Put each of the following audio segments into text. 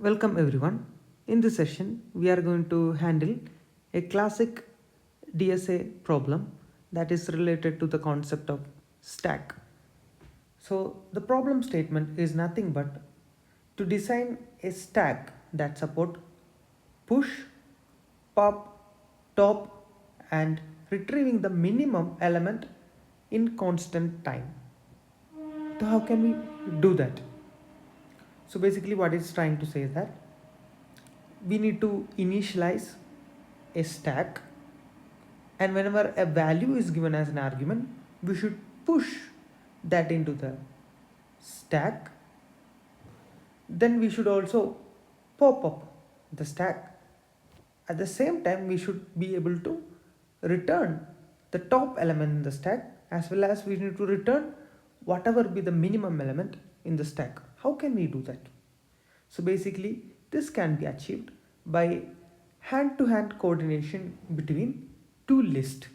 Welcome everyone. In this session, we are going to handle a classic DSA problem that is related to the concept of stack. So, the problem statement is nothing but to design a stack that support push, pop, top and retrieving the minimum element in constant time. So, how can we do that? So, basically, what it's trying to say is that we need to initialize a stack, and whenever a value is given as an argument we should push that into the stack. Then we should also pop up the stack. At the same time we should be able to return the top element in the stack, as well as we need to return whatever be the minimum element in the stack. How can we do that? So basically this can be achieved by hand-to-hand coordination between two lists.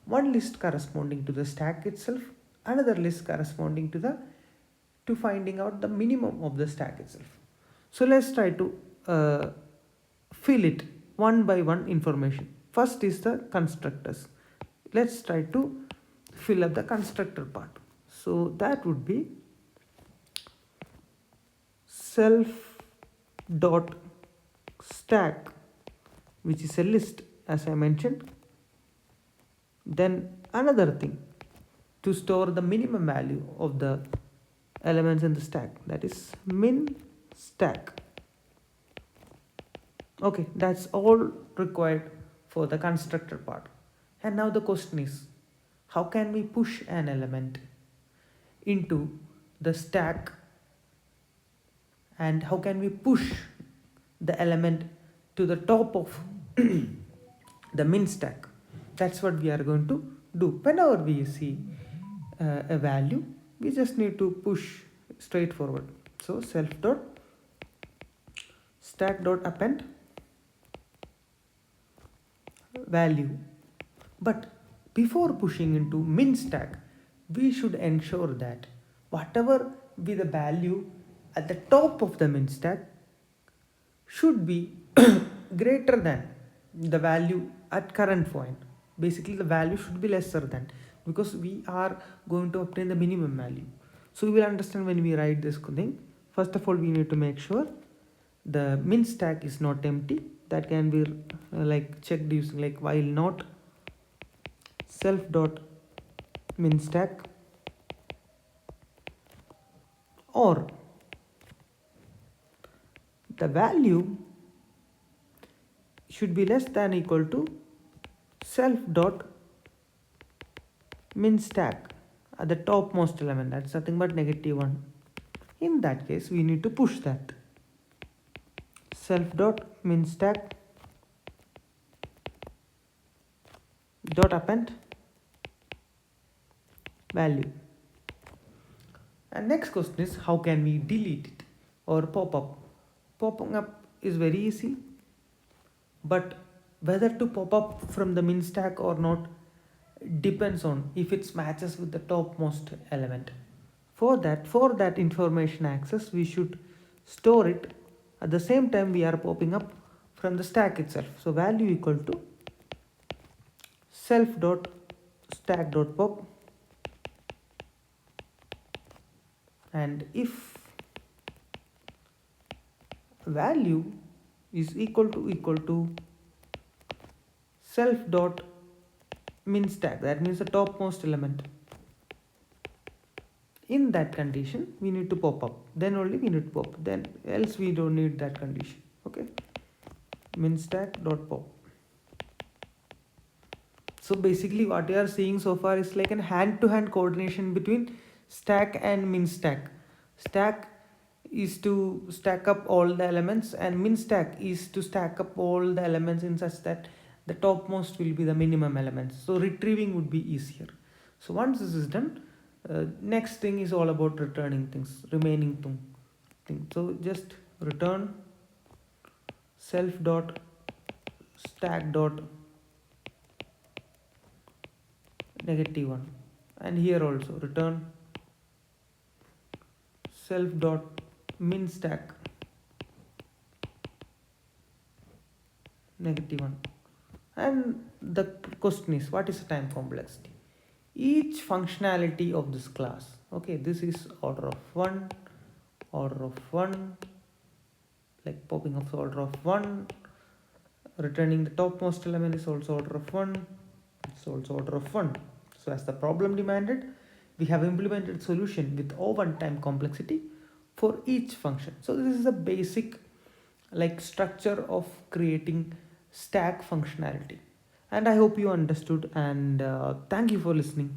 One list corresponding to the stack itself, another list corresponding to finding out the minimum of the stack itself. So let's try to fill it one by one information. First is the constructors. Let's try to fill up the constructor part. So that would be self dot stack, which is a list as I mentioned. Then another thing, to store the minimum value of the elements in the stack, that is min stack. Okay, that's all required for the constructor part. And now the question is, how can we push an element into the stack, and how can we push the element to the top of the min stack? That's what we are going to do. Whenever we see a value, we just need to push straightforward. So self dot stack dot append value. But before pushing into min stack, we should ensure that whatever be the value at the top of the min stack should be greater than the value at current point. Basically the value should be lesser than, because we are going to obtain the minimum value. So we will understand when we write this thing. First of all, we need to make sure the min stack is not empty. That can be checked using while not self dot min stack, or the value should be less than equal to self dot min stack at the topmost element, that's nothing but -1. In that case we need to push that self dot min stack dot append value. And next question is, how can we delete it or pop up? Popping up is very easy, but whether to pop up from the min stack or not depends on if it matches with the topmost element. For that information access, we should store it. At the same time we are popping up from the stack itself. So value equal to self dot stack dot pop, and if value is equal to self dot min stack, that means the topmost element, in that condition we need to pop up, then only we need to pop, then else we don't need that condition. Okay, min stack dot pop. So basically what you are seeing so far is like an hand-to-hand coordination between stack and min stack. Stack is to stack up all the elements, and min stack is to stack up all the elements in such that the topmost will be the minimum elements. So retrieving would be easier. So once this is done, next thing is all about returning things, remaining thing. So just return self dot stack dot -1, and here also return self dot min stack -1. And the question is, what is the time complexity? Each functionality of this class, okay, this is order of 1, order of 1, like popping of the order of 1, returning the topmost element is also order of 1, it's also order of 1. So as the problem demanded, we have implemented solution with O1 time complexity for each function. So this is a basic like structure of creating stack functionality, and I hope you understood, and thank you for listening.